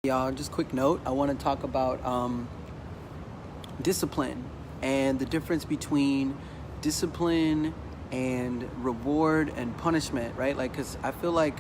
Y'all, just quick note, I want to talk about discipline and the difference between discipline and reward and punishment, right? Like, because I feel like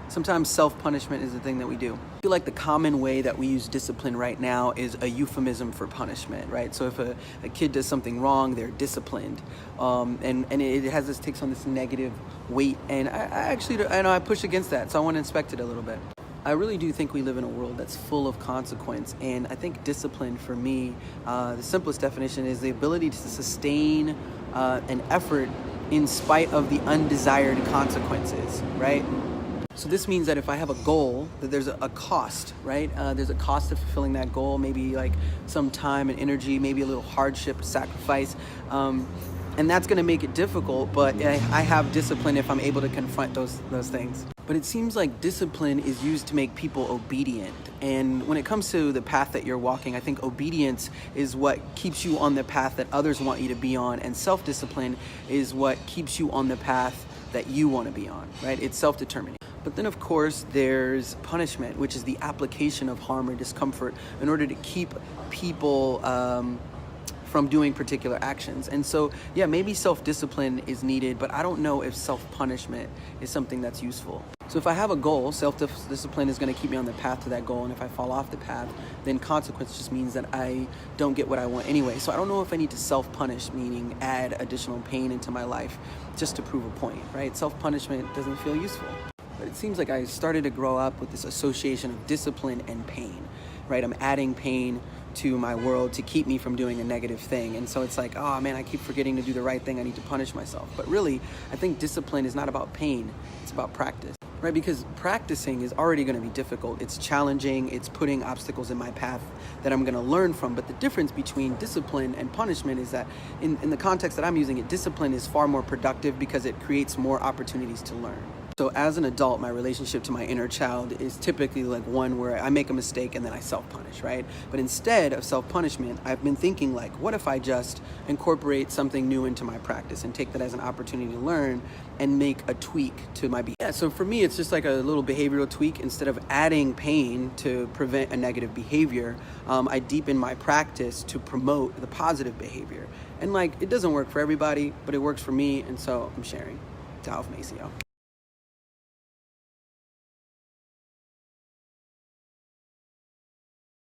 sometimes self-punishment is the thing that we do. I feel like the common way that we use discipline right now is a euphemism for punishment, right? So if a kid does something wrong, they're disciplined. And it takes on this negative weight. And I know I push against that, so I want to inspect it a little bit. I really do think we live in a world that's full of consequence, and I think discipline for me, the simplest definition is the ability to sustain an effort in spite of the undesired consequences, right? So this means that if I have a goal, that there's a cost, right? There's a cost to fulfilling that goal, maybe like some time and energy, maybe a little hardship, sacrifice, and that's going to make it difficult, but I have discipline if I'm able to confront those things. But it seems like discipline is used to make people obedient. And when it comes to the path that you're walking, I think obedience is what keeps you on the path that others want you to be on. And self-discipline is what keeps you on the path that you want to be on, right? It's self-determining. But then, of course, there's punishment, which is the application of harm or discomfort in order to keep people from doing particular actions. And so, yeah, maybe self-discipline is needed, but I don't know if self-punishment is something that's useful. So if I have a goal, self-discipline is going to keep me on the path to that goal. And if I fall off the path, then consequence just means that I don't get what I want anyway. So I don't know if I need to self-punish, meaning add additional pain into my life just to prove a point, right? Self-punishment doesn't feel useful. But it seems like I started to grow up with this association of discipline and pain, right? I'm adding pain to my world to keep me from doing a negative thing. And so it's like, oh man, I keep forgetting to do the right thing. I need to punish myself. But really, I think discipline is not about pain. It's about practice, right? Because practicing is already going to be difficult. It's challenging. It's putting obstacles in my path that I'm going to learn from. But the difference between discipline and punishment is that in the context that I'm using it, discipline is far more productive because it creates more opportunities to learn. So as an adult, my relationship to my inner child is typically like one where I make a mistake and then I self-punish, right? But instead of self-punishment, I've been thinking like, what if I just incorporate something new into my practice and take that as an opportunity to learn and make a tweak to my behavior? Yeah, so for me, it's just like a little behavioral tweak. Instead of adding pain to prevent a negative behavior, I deepen my practice to promote the positive behavior. And like, it doesn't work for everybody, but it works for me, and so I'm sharing. Tao Of Maceo.